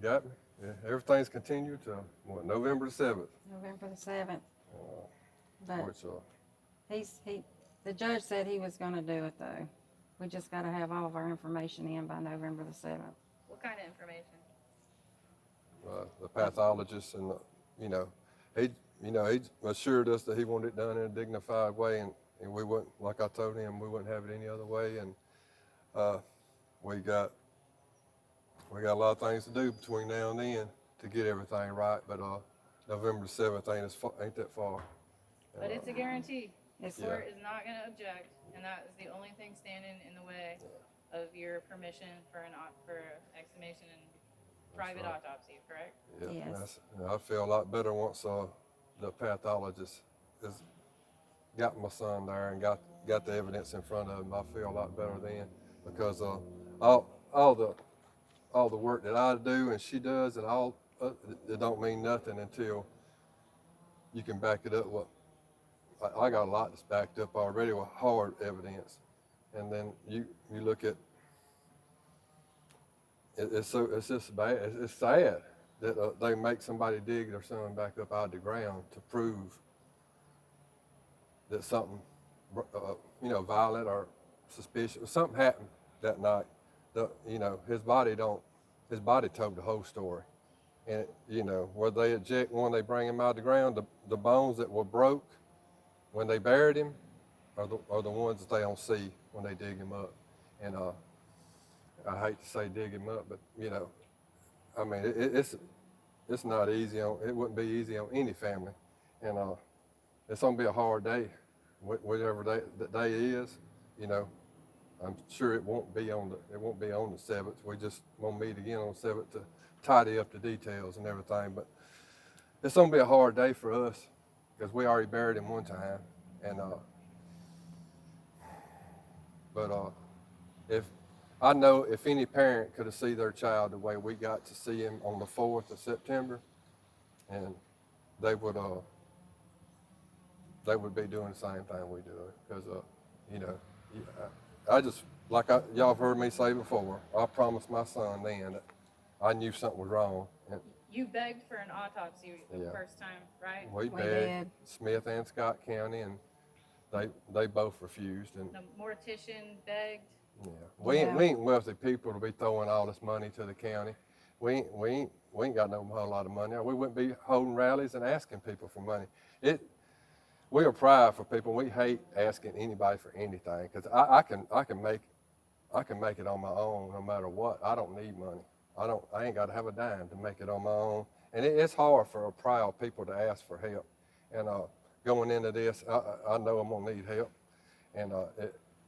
got me. Yeah, everything's continued to what, November the 7th. November the 7th. But Which, the judge said he was going to do it though. We just got to have all of our information in by November the 7th. What kind of information? the pathologist and he assured us that he wanted it done in a dignified way, and we wouldn't, like I told him, we wouldn't have it any other way. And we got a lot of things to do between now and then to get everything right. But November the 7th ain't that far. But it's a guarantee. It's The court is not going to object, and that is the only thing standing in the way of your permission for exhumation and private right. autopsy, correct? Yeah, Yes. I feel a lot better once the pathologist has got my son there and got the evidence in front of him. I feel a lot better then, because all the work that I do and she does, and all it don't mean nothing until you can back it up. I got a lot that's backed up already with hard evidence, and then you look at it's just bad. It's sad that they make somebody dig their son back up out of the ground to prove that something violent or suspicious, something happened that night. His body told the whole story. And where they eject when they bring him out of the ground, the bones that were broke when they buried him are the ones that they don't see when they dig him up. And I hate to say dig him up, but I mean it's not easy it wouldn't be easy on any family, and it's gonna be a hard day, whatever the day is. I'm sure it won't be on the 7th. We just gonna meet again on the 7th to tidy up the details and everything. But it's gonna be a hard day for us because we already buried him one time, and I know if any parent could have seen their child the way we got to see him on the 4th of September, and they would be doing the same thing we do, because I just, like y'all have heard me say before, I promised my son then that I knew something was wrong. And You begged for an autopsy the first time, right? we We begged did. Smith and Scott County, and they both refused. And The mortician begged. yeah, we ain't wealthy people to be throwing all this money to the county. We ain't got no whole lot of money. We wouldn't be holding rallies and asking people for money. We are proud for people. We hate asking anybody for anything, because I can make it on my own no matter what. I don't need money. I ain't got to have a dime to make it on my own. And it's hard for a proud people to ask for help. And going into this, I know I'm gonna need help, and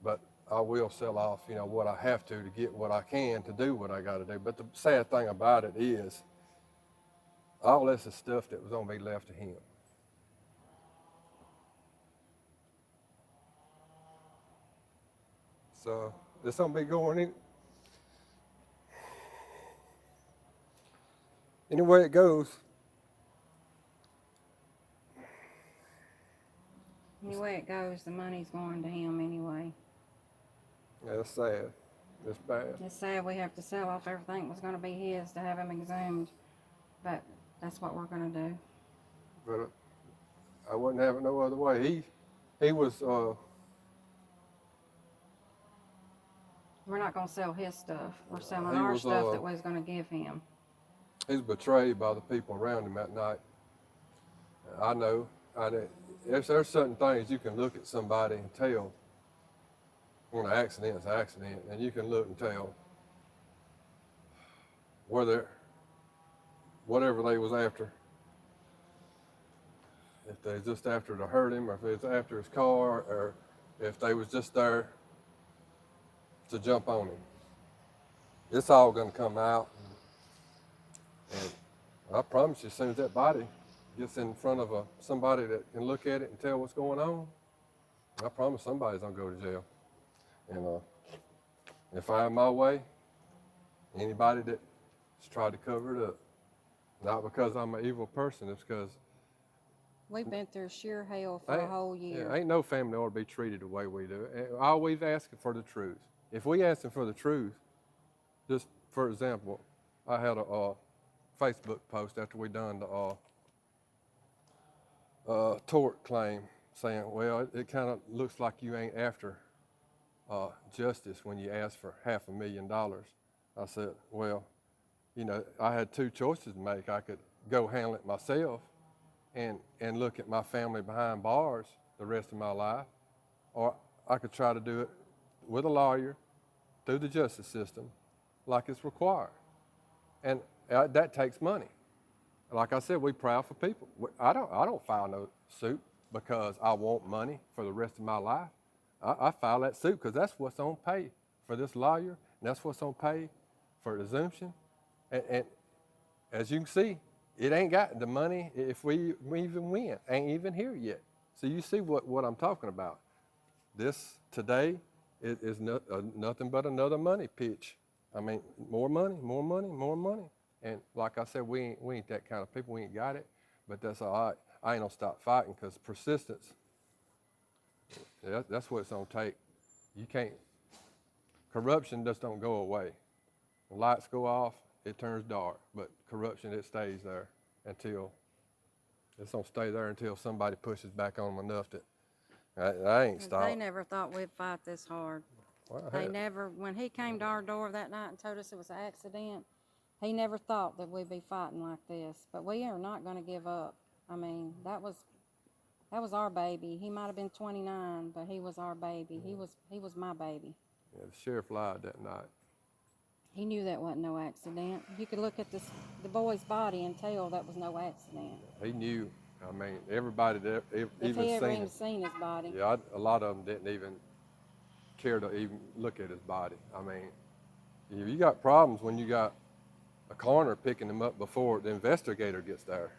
but I will sell off, what I have to get what I can to do what I got to do. But the sad thing about it is, all this is stuff that was gonna be left to him. So it's gonna be going in. Anyway it goes. Any way it goes, the money's going to him anyway. Yeah, it's sad. It's bad. It's sad we have to sell off everything that was going to be his to have him exhumed, but that's what we're going to do. But I wouldn't have it no other way. He was. We're not going to sell his stuff. We're selling He our was, stuff that we're going to give him. He's betrayed by the people around him that night. I know. There's certain things you can look at somebody and tell when an accident's an accident, and you can look and tell whether whatever they was after, if they was just after to hurt him, or if it was after his car, or if they was just there to jump on him. It's all going to come out. And I promise you, as soon as that body gets in front of somebody that can look at it and tell what's going on, I promise somebody's going to go to jail. And if I have my way, anybody that's tried to cover it up, not because I'm an evil person, it's because We've been through sheer hell for a whole year. ain't no family ought to be treated the way we do. And always asking for the truth. If we asking for the truth, just for example, I had Facebook post after we done the tort claim, saying, well, it kind of looks like you ain't after justice when you ask for $500,000. I said, well, you know, I had two choices to make. I could go handle it myself and look at my family behind bars the rest of my life, or I could try to do it with a lawyer through the justice system like it's required. And that takes money. Like I said, we proud for people. I don't file no suit because I want money for the rest of my life. I file that suit because that's what's on pay for this lawyer, and that's what's on pay for the exhumission. And as you can see, it ain't got the money. If we even win, ain't even here yet. So you see what I'm talking about. This today is nothing but another money pitch. I mean, more money, more money, more money. And like I said, we ain't that kind of people. We ain't got it, but that's all right. I ain't gonna stop fighting because persistence, that's what it's gonna take. You can't, corruption just don't go away. When lights go off, it turns dark, but corruption, it stays there until, it's gonna stay there until somebody pushes back on them enough that I ain't 'Cause stopped. they never thought we'd fight this hard. Well, They hell, never, when he came to our door that night and told us it was an accident, he never thought that we'd be fighting like this. But we are not going to give up. I mean, that was our baby. He might have been 29, but he was our baby. He was my baby. yeah, the sheriff lied that night. He knew that wasn't no accident. You could look at the boy's body and tell that was no accident. He knew. I mean, everybody that If even he ever seen even it. seen his body. Yeah, a lot of them didn't even care to even look at his body. I mean, you got problems when you got a coroner picking him up before the investigator gets there.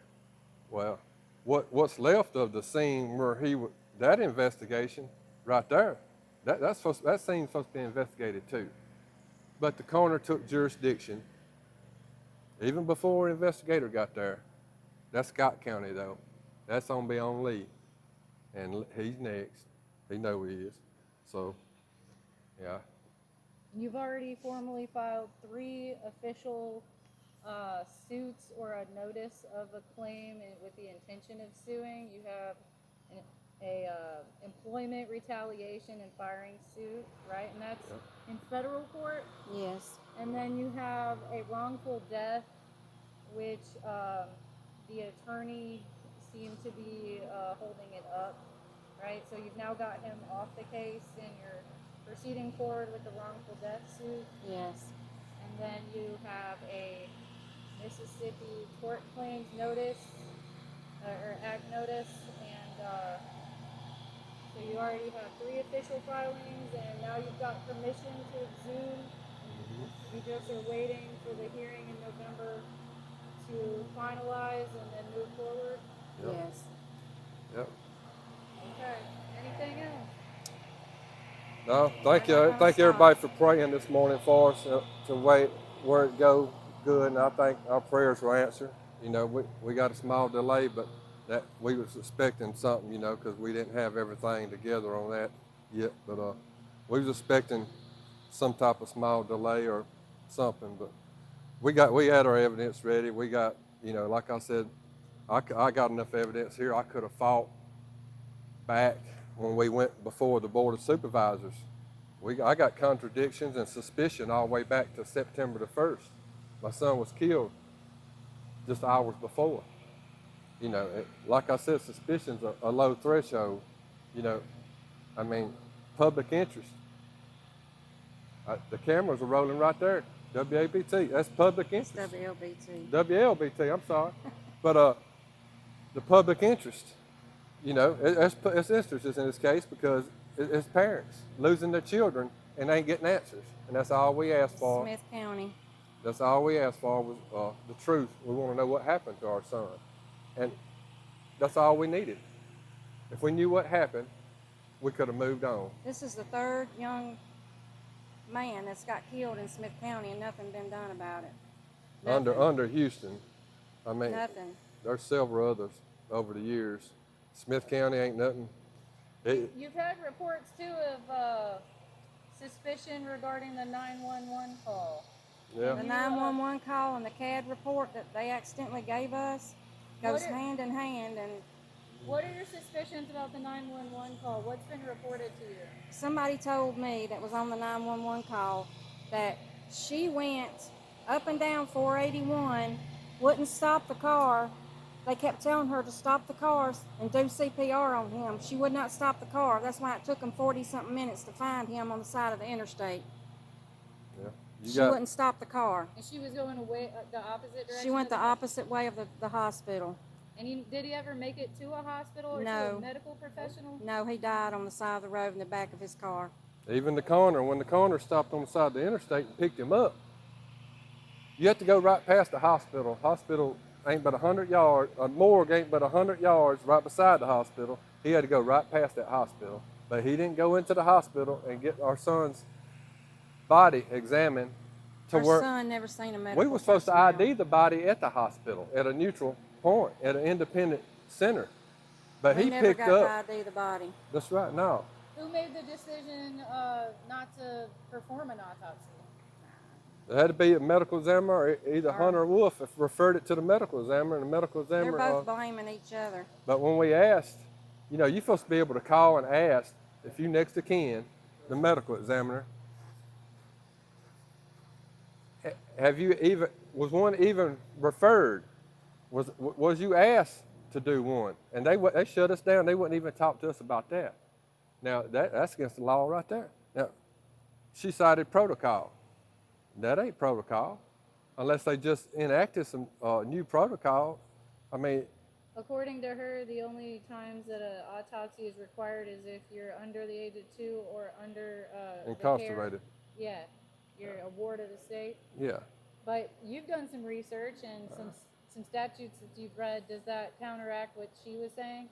Well, what's left of the scene where that investigation right there, that scene's supposed to be investigated too. But the coroner took jurisdiction even before the investigator got there. That's Scott County though. That's gonna be on Lee, and he's next. He know he is. So, yeah. You've already formally filed 3 official suits or a notice of a claim with the intention of suing. You have a employment retaliation and firing suit, right? And that's Yep. in federal court. Yes. And then you have a wrongful death, which the attorney seemed to be holding it up, right? So you've now got him off the case and you're proceeding forward with the wrongful death suit. Yes. And then you have a Mississippi Tort Claims Notice, or Act Notice, and so you already have 3 official filings, and now you've got permission to exhume. You just are waiting for the hearing in November to finalize and then move forward. Yep. Yes. Yep. Okay. Anything else? No, thank you. We're not Thank gonna everybody for praying this morning for us to wait where it go good, and I think our prayers were answered. You know, we got a small delay, but that we was expecting something, you know, because we didn't have everything together on that yet. But we was expecting some type of small delay or something. But we had our evidence ready. We got, you know, like I said, I got enough evidence here. I could have fought back when we went before the Board of Supervisors. I got contradictions and suspicion all the way back to September the 1st. My son was killed just hours before. You know, like I said, suspicion's a low threshold. You know, I mean, public interest. The cameras are rolling right there. WABT, that's public It's interest. WLBT. WLBT, I'm sorry. But the public interest, you know, it's interesting in this case because it's parents losing their children and they ain't getting answers. And that's all we asked for. Smith County. That's all we asked for was the truth. We want to know what happened to our son. And that's all we needed. If we knew what happened, we could have moved on. This is the 3rd young man that's got killed in Smith County and nothing been done about it. Nothing. Under Houston. I mean, Nothing. there's several others over the years. Smith County ain't nothing. You've had reports too of suspicion regarding the 911 call. Yeah. The 911 call and the CAD report that they accidentally gave us goes What are- hand in hand, and What are your suspicions about the 911 call? What's been reported to you? somebody told me that was on the 911 call that she went up and down 481, wouldn't stop the car. They kept telling her to stop the cars and do CPR on him. She would not stop the car. That's why it took them 40-something minutes to find him on the side of the interstate. Yeah. She wouldn't stop the car. And she was going away the opposite direction? She went of the opposite way of the hospital. And did he ever make it to a hospital or to No. a medical professional? No, he died on the side of the road in the back of his car. Even the coroner, when the coroner stopped on the side of the interstate and picked him up, you have to go right past the hospital. Hospital ain't but 100 yards, a morgue ain't but 100 yards right beside the hospital. He had to go right past that hospital. But he didn't go into the hospital and get our son's body examined to Our where son never seen a medical we were supposed to personnel. ID the body at the hospital at a neutral point, at an independent center. But We he never picked got up. to ID the body. That's right, no. Who made the decision not to perform an autopsy? It had to be a medical examiner, or either Or- Hunter or Wolf if referred it to the medical examiner, and the medical They're examiner. both blaming each other. But when we asked, you're supposed to be able to call and ask if you next to kin, the medical examiner, have you even, was one even referred? Was you asked to do one? And they shut us down. They wouldn't even talk to us about that. Now that's against the law right there. Now, she cited protocol. That ain't protocol, unless they just enacted some new protocol. I mean, According to her, the only times that an autopsy is required is if you're under the age of 2 or under the incarcerated. Yeah, you're a ward of the state. Yeah. But you've done some research and some statutes that you've read. Does that counteract what she was saying?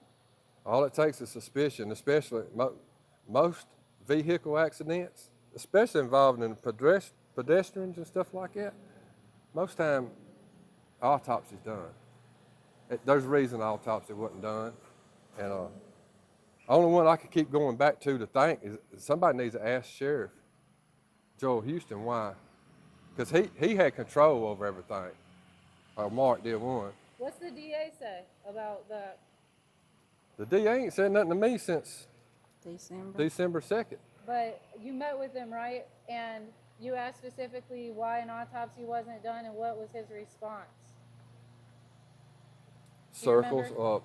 All it takes is suspicion, especially most vehicle accidents, especially involving pedestrians and stuff like that. Most time, autopsy's done. There's a reason autopsy wasn't done, and only one I could keep going back to think is somebody needs to ask Sheriff Joel Houston why, because he had control over everything. Mark did one. What's the DA say about that? The DA ain't said nothing to me since December. December 2nd. But you met with him, right? And you asked specifically why an autopsy wasn't done, and what was his response? Do you remember? Circles,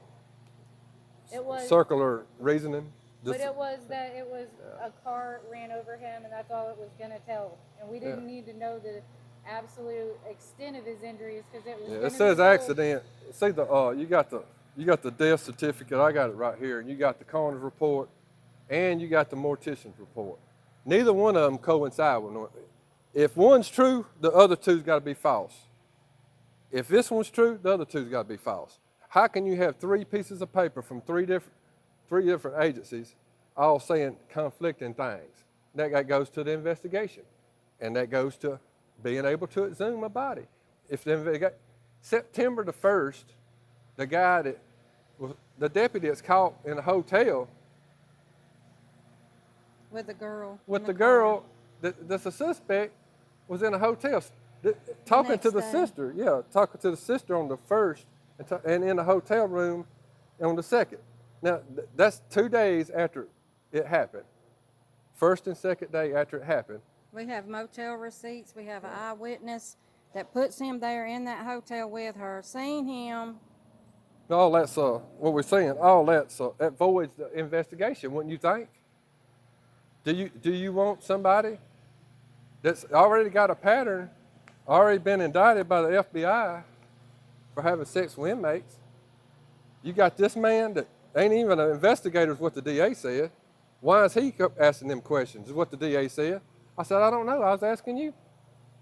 It was- circular reasoning. But it was that it was a car ran over him, and that's all it was going to tell. And we didn't need to know the absolute extent of his injuries because it was. Yeah, gonna it says be told- accident. See you got the death certificate. I got it right here, and you got the coroner's report, and you got the mortician's report. Neither one of them coincide with one. If one's true, the other two's got to be false. If this one's true, the other two's got to be false. How can you have 3 pieces of paper from three different agencies all saying conflicting things? That goes to the investigation, and that goes to being able to exhume a body. If September the 1st, the guy that was the deputy that's caught in a hotel With the girl. with in the car. girl that's a suspect was in a hotel talking to next the day. sister. Yeah, talking to the sister on the 1st and in a hotel room on the 2nd. Now, that's 2 days after it happened. First and second day after it happened. We have motel receipts. We have an eyewitness that puts him there in that hotel with her, seen him. All that's what we're saying. All that voids the investigation, wouldn't you think? Do you want somebody that's already got a pattern, already been indicted by the FBI for having sex with inmates? You got this man that ain't even an investigator, is what the DA said. Why is he asking them questions, is what the DA said. I said, I don't know, I was asking you.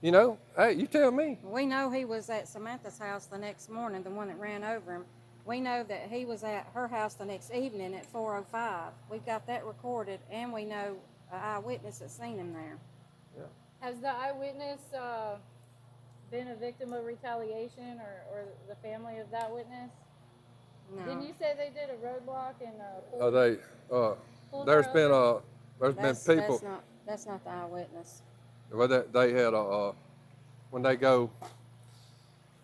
Hey, you tell me. We know he was at Samantha's house the next morning, the one that ran over him. We know that he was at her house the next evening at 4:05. We've got that recorded, and we know an eyewitness that's seen him there. Has the eyewitness been a victim of retaliation, or the family of that witness? No. Didn't you say they did a roadblock and pulled There's her been over? people. That's not the eyewitness. Well, they had when they go,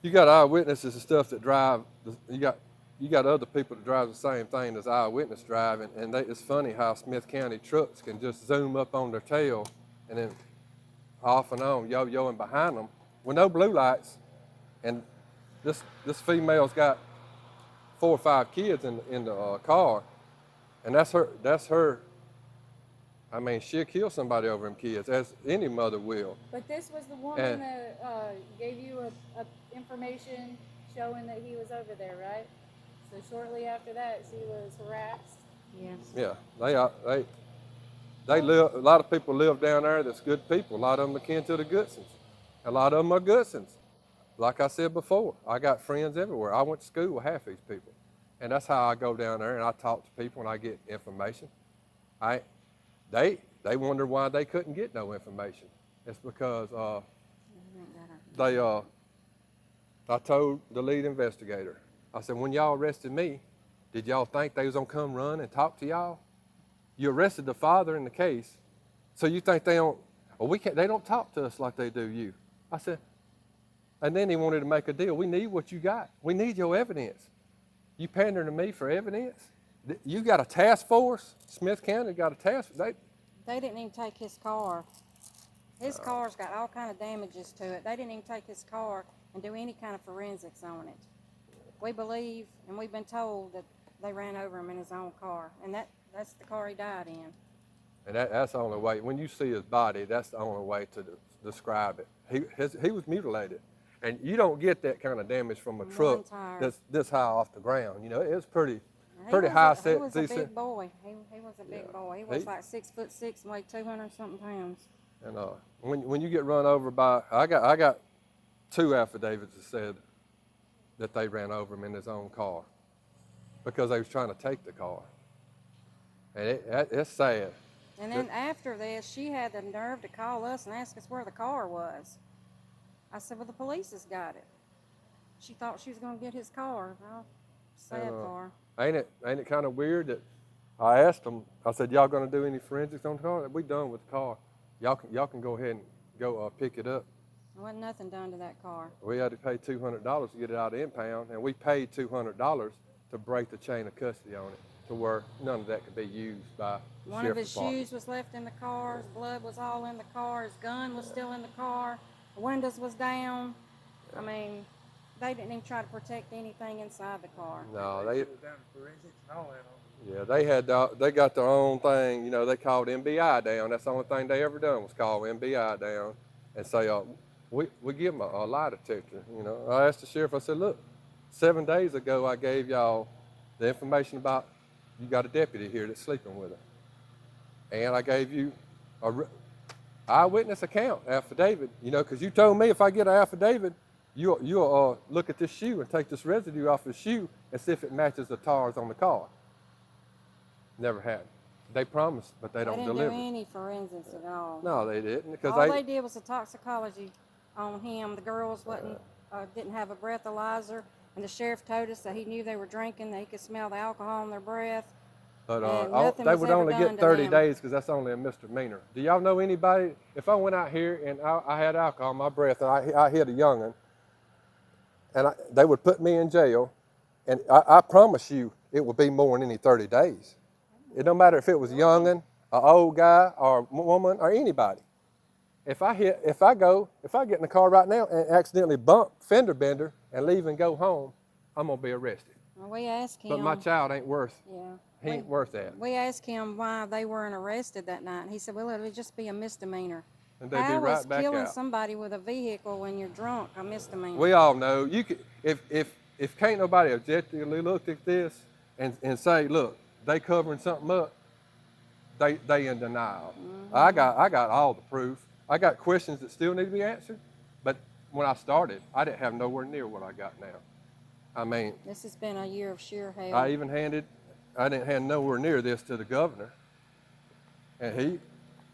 you got eyewitnesses and stuff that drive. You got other people that drive the same thing as eyewitness driving, and it's funny how Smith County trucks can just zoom up on their tail, and then off and on, yo-yoing behind them with no blue lights. And this female's got 4 or 5 kids in the car, and that's her. I mean, she'll kill somebody over them kids, as any mother will. But this was the woman that gave you a information showing that he was over there, right? So shortly after that, she was harassed. Yes. Yeah, they live. A lot of people live down there that's good people. A lot of them are kin to the Goodsons. A lot of them are Goodsons. Like I said before, I got friends everywhere. I went to school with half these people. And that's how I go down there and I talk to people and I get information. They wonder why they couldn't get no information. It's because I told the lead investigator, I said, when y'all arrested me, did y'all think they was gonna come run and talk to y'all? You arrested the father in the case, so you think they don't, they don't talk to us like they do you. I said, and then he wanted to make a deal. We need what you got. We need your evidence. You pandering to me for evidence? You got a task force? Smith County got a task force? They didn't even take his car. His car's got all kind of damages to it. They didn't even take his car and do any kind of forensics on it. We believe, and we've been told, that they ran over him in his own car, and that's the car he died in. And that's the only way. When you see his body, that's the only way to describe it. He was mutilated, and you don't get that kind of damage from a truck that's this high off the ground. You know, it was pretty high set. He was a big boy. He was a big boy. He was like 6'6" and weighed 200-something pounds. And when you get run over by, I got 2 affidavits that said that they ran over him in his own car because they was trying to take the car. And it's sad. And then after this, she had the nerve to call us and ask us where the car was. I said, well, the police has got it. She thought she was going to get his car. Well, sad for her. Ain't it kind of weird that I asked them, I said, y'all going to do any forensics on the car? We done with the car. Y'all can go ahead and go pick it up. There wasn't nothing done to that car. We had to pay $200 to get it out of impound, and we paid $200 to break the chain of custody on it to where none of that could be used by One of his shoes was left in the car. His blood was all in the car. His gun was still in the car. The windows was down. I mean, they didn't even try to protect anything inside the car. No, They done forensics and all that on yeah, they got their own thing. You know, they called MBI down. That's the only thing they ever done was call MBI down and say, we give them a lie detector. You know, I asked the sheriff. I said, look, 7 days ago I gave y'all the information about you got a deputy here that's sleeping with her, and I gave you a eyewitness account affidavit. You know, because you told me if I get an affidavit, you'll look at this shoe and take this residue off the shoe and see if it matches the tires on the car. Never happened. They promised, but they don't deliver. They didn't do any forensics at all. No, they didn't. Because all they did was a toxicology on him. The girls didn't have a breathalyzer, and the sheriff told us that he knew they were drinking, that he could smell the alcohol in their breath. But they would only get 30 days because that's only a misdemeanor. Do y'all know anybody? If I went out here and I had alcohol in my breath and I hit a young'un, and they would put me in jail, and I promise you it would be more than any 30 days. It don't matter if it was a young'un, an old guy, or a woman, or anybody. If I get in the car right now and accidentally bump fender bender and leave and go home, I'm gonna be arrested. Well, we asked him. But my child ain't worth. Yeah. He ain't worth that. We asked him why they weren't arrested that night. He said, well, it would just be a misdemeanor. And they'd be right back killing out. somebody with a vehicle when you're drunk a misdemeanor? We all know you could, if can't nobody objectively look at this and say, look, they covering something up, they in denial. Mm-hmm. I got all the proof. I got questions that still need to be answered, but when I started, I didn't have nowhere near what I got now. I mean, this has been a year of sheer hell. I didn't hand nowhere near this to the governor, and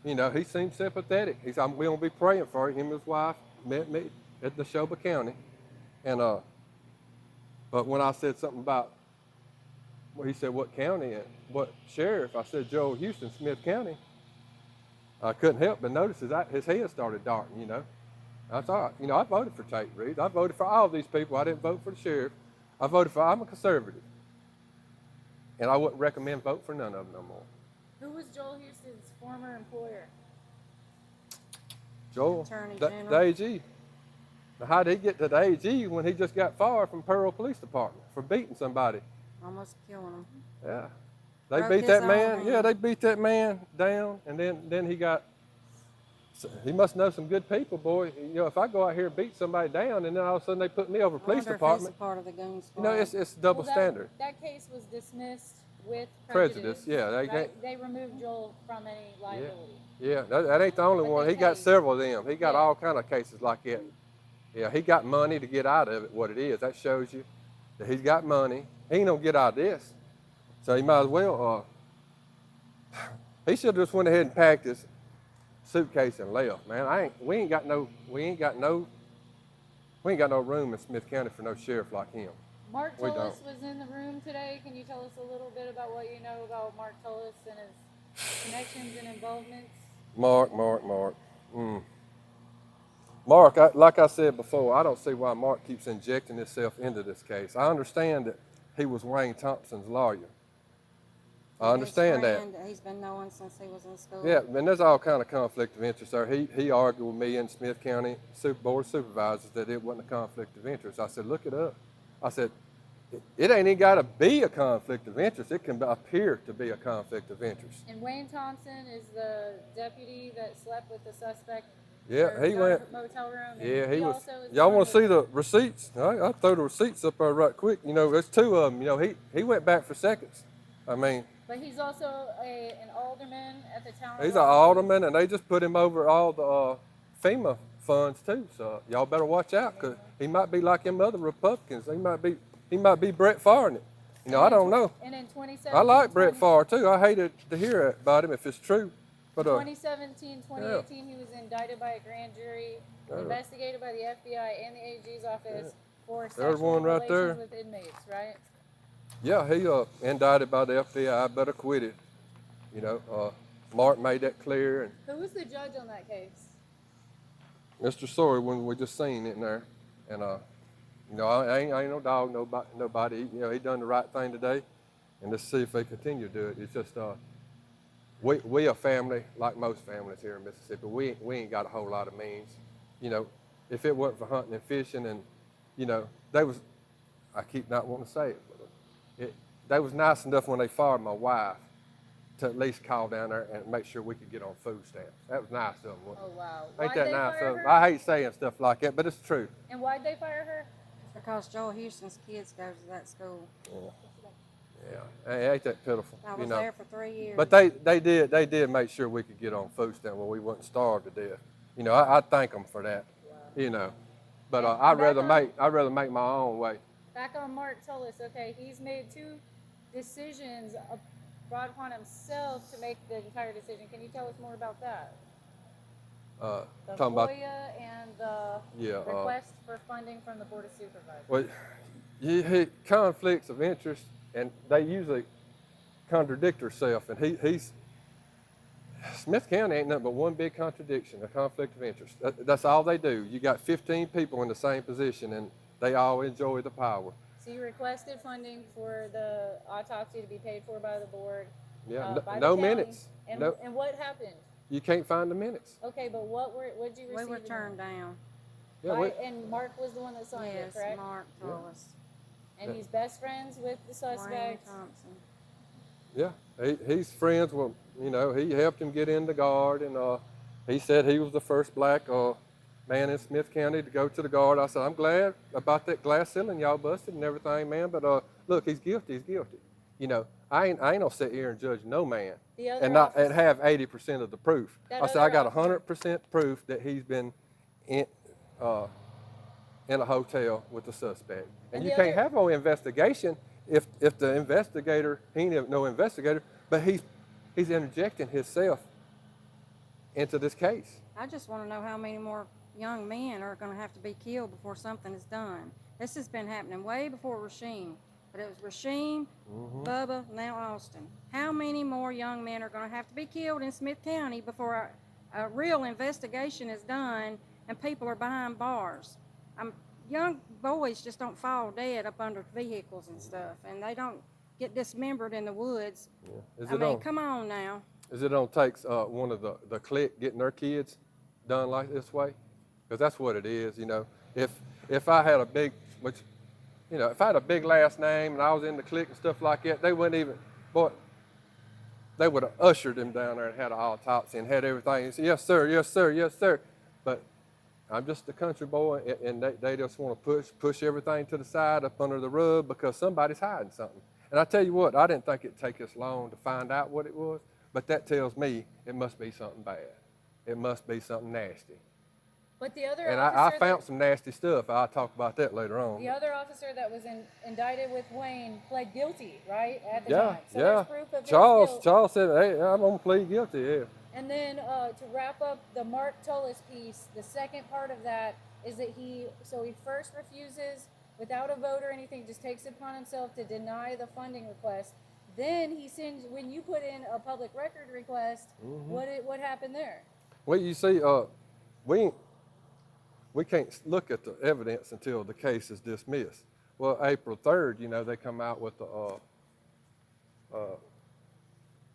he seemed sympathetic. He said, we're gonna be praying for him. Him and his wife met me at Neshoba County, and but when I said something about, well, he said, what county and what sheriff? I said, Joel Houston, Smith County. I couldn't help but notice his head started darting, you know. I thought, you know, I voted for Tate Reeves. I voted for all these people. I didn't vote for the sheriff. I'm a conservative. And I wouldn't recommend vote for none of them no more. Who was Joel Houston's former employer? Joel, Attorney the General. AG. Now, how did he get to the AG when he just got fired from Pearl Police Department for beating somebody? Almost killing him. Yeah. They Broke beat his that own man. hand. Yeah, they beat that man down, and then he got. He must know some good people, boy. You know, if I go out here and beat somebody down, and then all of a sudden they put me over I police wonder if department, he's a part of the goon squad. you know, it's double Well, standard. That case was dismissed with Prejudice, prejudice. yeah, Right? They removed Joel from any liability. Yeah, that ain't the only But one. they He got paid. several of them. He got Yeah. all kind of cases like that. Yeah, he got money to get out of it. What it is, that shows you that he's got money. He ain't gonna get out of this, so he might as well. He should have just went ahead and packed his suitcase and left, man. We ain't got no room in Smith County for no sheriff like him. Mark We Tullis don't. was in the room today. Can you tell us a little bit about what you know about Mark Tullis and his connections and involvements? Mark. Mark, like I said before, I don't see why Mark keeps injecting himself into this case. I understand that he was Wayne Thompson's lawyer. I understand that. He's been knowing since he was in school. Yeah, and there's all kind of conflict of interest there. He argued with me in Smith County Board of Supervisors that it wasn't a conflict of interest. I said, look it up. I said, it ain't even got to be a conflict of interest. It can appear to be a conflict of interest. And Wayne Thompson is the deputy that slept with the suspect. Yeah, or he got went. a motel room. And Yeah, he was. also is Y'all one want to see the receipts? I'll throw the receipts up there right quick. You know, there's two of them. You know, he went back for seconds. I mean, But he's also an alderman at the town. he's an alderman, and they just put him over all the FEMA funds too. So y'all better watch out, because he might be like them other Republicans. He might be Brett Favre. You know, I don't know. And in 2017, I like Brett Favre too. I hated to hear about him if it's true. But 2017, 2018, he was indicted by a grand jury, investigated by the FBI and the AG's office for sexual one right there. relations with inmates, right? yeah, he indicted by the FBI, but acquitted. You know, Mark made that clear, and Who was the judge on that case? Mr. Sorey, when we just seen it in there, and you know, I ain't no dog, nobody. You know, he done the right thing today, and let's see if they continue to do it. It's just we a family like most families here in Mississippi. We ain't got a whole lot of means. You know, if it weren't for hunting and fishing, and you know, I keep not wanting to say it, but they was nice enough when they fired my wife to at least call down there and make sure we could get on food stamps. That was nice of them. Wasn't Oh, wow. it? Ain't Why'd that they nice fire of them? her? I hate saying stuff like that, but it's true. And why'd they fire her? Because Joel Houston's kids go to that school. Yeah, ain't that pitiful? I you was know. there for 3 years. But they did make sure we could get on food stamp where we wouldn't starve to death. You know, I thank them for that. You know, but And I'd back rather make my own way. Back on Mark Tullis, okay, he's made two decisions brought upon himself to make the entire decision. Can you tell us more about that? The Talking about FOIA and the request for funding from the Board of Supervisors. well, you hit conflicts of interest, and they usually contradict themselves. And he's Smith County ain't nothing but one big contradiction, a conflict of interest. That's all they do. You got 15 people in the same position, and they all enjoy the power. So you requested funding for the autopsy to be paid for by the board. Yeah, by the no county. minutes. And, No. and what happened? You can't find the minutes. Okay, but what did you receive? we were in turned down. Yeah, and Mark was the one that signed Yes, it, correct? Mark told us. And he's best friends with the Wayne suspect. Thompson. Yeah, he's friends with, you know, he helped him get in the Guard, and he said he was the first black man in Smith County to go to the Guard. I said, I'm glad about that glass ceiling y'all busted and everything, man, but look, he's guilty. You know, I ain't gonna sit here and judge no man The other and officer- have 80% of the proof. That I said, other I got officer- 100% proof that he's been in a hotel with the suspect. And And you the can't other- have no investigation if the investigator, he ain't no investigator, but he's interjecting himself into this case. I just want to know how many more young men are going to have to be killed before something is done. This has been happening way before Rasheen. But it was Rasheen, Bubba, now Austin. How many more young men are going to have to be killed in Smith County before a real investigation is done and people are behind bars. Young boys just don't fall dead up under vehicles and stuff, and they don't get dismembered in the woods. Yeah. I mean, come on now. Is it on takes one of the clique getting their kids done like this way? Because that's what it is, you know. If I had a big, which, you know, if I had a big last name and I was in the clique and stuff like that, they wouldn't even, boy, they would have ushered him down there and had an autopsy and had everything. And said, yes, sir, yes, sir, yes, sir. But I'm just a country boy, and they just want to push everything to the side up under the rug because somebody's hiding something. And I tell you what, I didn't think it'd take us long to find out what it was, but that tells me it must be something bad. It must be something nasty. But the other And officer I found some nasty stuff. I'll talk about that later on. the other officer that was indicted with Wayne pled guilty, right, at the Yeah, time. So yeah. there's proof of his guilt. Charles said, hey, I'm going to plead guilty, yeah. And then to wrap up the Mark Tullis piece, the second part of that is that he first refuses without a vote or anything, just takes it upon himself to deny the funding request. Then he sends, when you put in a public record request, what happened there? Well, you see, we can't look at the evidence until the case is dismissed. Well, April 3rd, you know, they come out with the,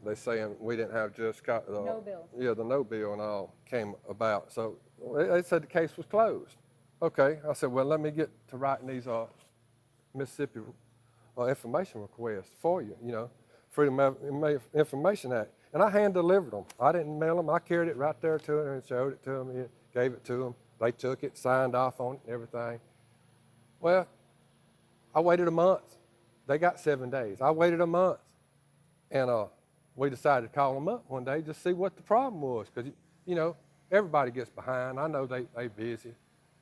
they saying we didn't have just No bill. Yeah, the no bill and all came about. So they said the case was closed. Okay, I said, well, let me get to writing these Mississippi information requests for you, you know, Freedom of Information Act. And I hand delivered them. I didn't mail them. I carried it right there to them and showed it to them, gave it to them. They took it, signed off on it and everything. Well, I waited a month. They got 7 days. I waited a month. And we decided to call them up one day just to see what the problem was. Because, you know, everybody gets behind. I know they busy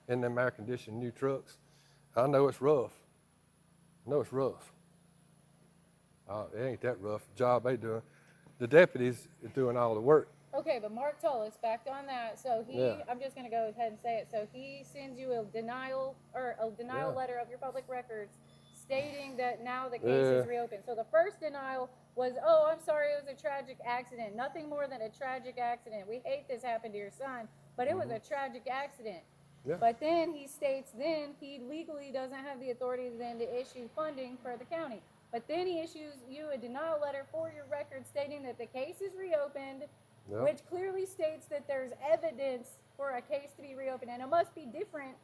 in them air-conditioned new trucks. I know it's rough. I know it's rough. It ain't that rough job they doing. The deputies are doing all the work. Okay, but Mark Tullis, back on that. So Yeah. I'm just going to go ahead and say it. So he sends you a denial letter of your public records stating that now the case is reopened. So the first denial was, oh, I'm sorry, it was a tragic accident. Nothing more than a tragic accident. We hate this happened to your son, but it was a tragic accident. Yeah. But then he states then he legally doesn't have the authority then to issue funding for the county. But then he issues you a denial letter for your record stating that the case is reopened, Yeah. which clearly states that there's evidence for a case to be reopened, and it must be different.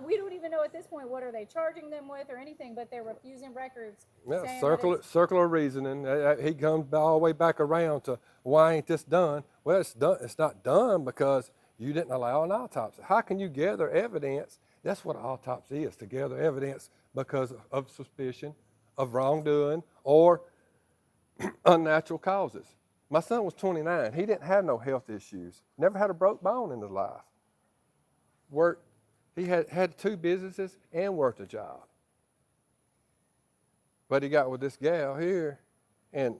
We don't even know at this point what are they charging them with or anything, but they're refusing records. Yeah, saying circular reasoning. He comes all the way back around to why ain't this done? Well, it's done. It's not done because you didn't allow an autopsy. How can you gather evidence? That's what an autopsy is, to gather evidence because of suspicion of wrongdoing or unnatural causes. My son was 29. He didn't have no health issues. Never had a broke bone in his life. He had 2 businesses and worked a job. But he got with this gal here, and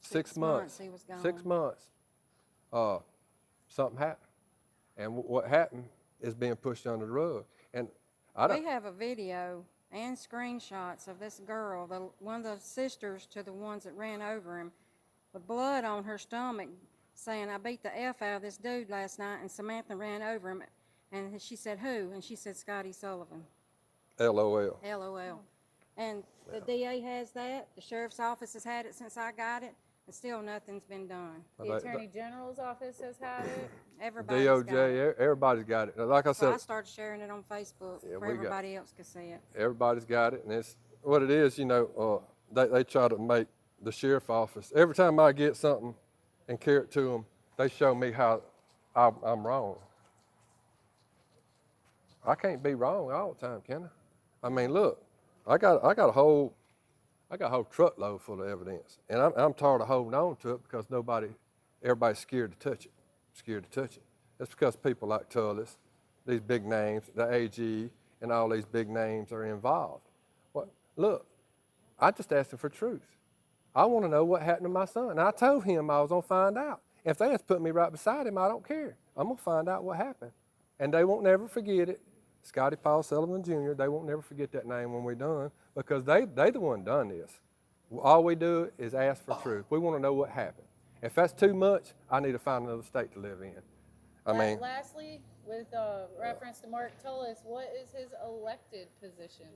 6 months. He was gone. 6 months. Something happened, and what happened is being pushed under the rug. And We have a video and screenshots of this girl, one of the sisters to the ones that ran over him, with blood on her stomach, saying, I beat the F out of this dude last night, and Samantha ran over him. And she said, who? And she said, Scotty Sullivan. LOL. LOL. And the DA has that. The sheriff's office has had it since I got it, and still nothing's been done. The Attorney General's office has had it. Everybody's got it. DOJ, everybody's got it. Like I So I said, started sharing it on Facebook Yeah, for we got- everybody else could see it. everybody's got it, and it's what it is. You know, they try to make the sheriff office. Every time I get something and carry it to them, they show me how I'm wrong. I can't be wrong all the time, can I? I mean, look, I got a whole truckload full of evidence, and I'm tired of holding on to it because everybody's scared to touch it. Scared to touch it. That's because people like Tullis, these big names, the AG, and all these big names are involved. Well, look, I just asking for truth. I want to know what happened to my son. And I told him I was going to find out. If they just put me right beside him, I don't care. I'm going to find out what happened. And they won't never forget it. Scotty Paul Sullivan Jr., they won't never forget that name when we're done because they the one done this. All we do is ask for truth. We want to know what happened. If that's too much, I need to find another state to live in. I mean, lastly, with reference to Mark Tullis, what is his elected position?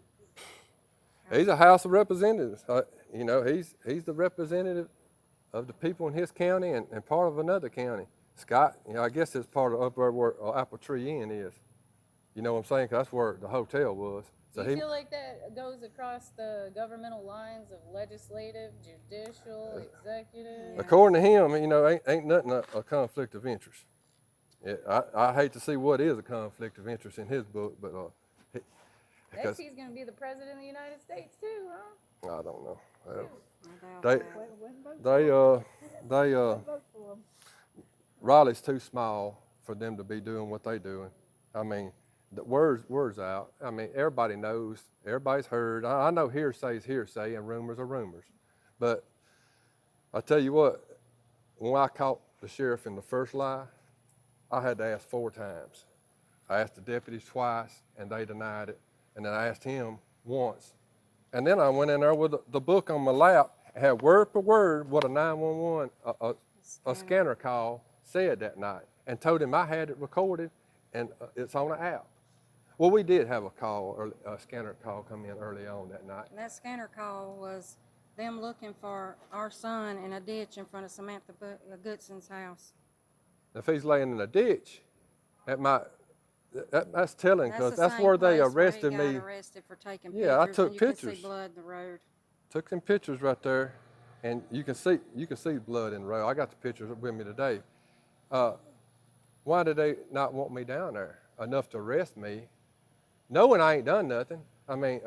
he's a House of Representatives. You know, he's the representative of the people in his county and part of another county. Scott, you know, I guess it's part of up there where Apple Tree Inn is. You know what I'm saying? 'Cause that's where the hotel was. Do So you feel like that goes across the governmental lines of legislative, judicial, executive? according to him, you know, ain't nothing a conflict of interest. I hate to see what is a conflict of interest in his book, but Next, he's going to be the president of the United States too, huh? I don't know. I doubt They that. they Raleigh's too small for them to be doing what they doing. I mean, the word's out. I mean, everybody knows, everybody's heard. I know hearsay's hearsay and rumors are rumors, but I tell you what, when I caught the sheriff in the first lie, I had to ask 4 times. I asked the deputies twice, and they denied it, and then I asked him once, and then I went in there with the book on my lap, and had word for word what a 911 a scanner call said that night, and told him I had it recorded, and it's on the app. Well, we did have a scanner call come in early on that night. And that scanner call was them looking for our son in a ditch in front of Samantha Goodson's house. If he's laying in a ditch, that's telling, because the that's same where they place where arrested he me. got arrested for taking pictures. Yeah, I took and you could pictures. see blood in the road. Took some pictures right there, and you can see blood in the road. I got the pictures with me today. Why did they not want me down there enough to arrest me, knowing I ain't done nothing? I mean,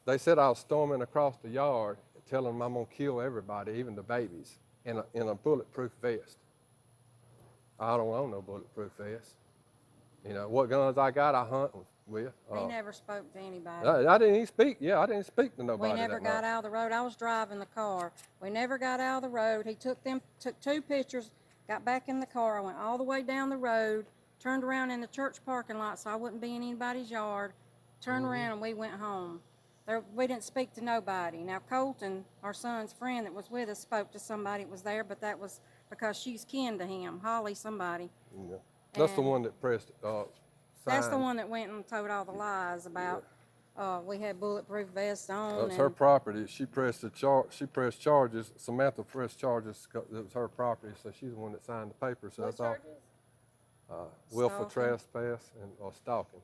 they said I was storming across the yard, telling them I'm gonna kill everybody, even the babies, in a bulletproof vest. I don't own no bulletproof vest. You know what guns I got, I hunt with. He never spoke to anybody. I didn't even speak. Yeah, I didn't speak to nobody. We never that got night. out of the road. I was driving the car. We never got out of the road. He took 2 pictures, got back in the car. I went all the way down the road, turned around in the church parking lot so I wouldn't be in anybody's yard, turned around and we went home. We didn't speak to nobody. Now Colton, our son's friend that was with us, spoke to somebody that was there, but that was because she's kin to him, Holly somebody. Yeah. That's the And one that pressed That's the sign. one that went and told all the lies about we had bulletproof vests on. It's her property. She pressed charges. Samantha pressed charges. It was her property, so she's the one that signed the paper. So What that's all. charges? Willful Stalking. trespass or stalking.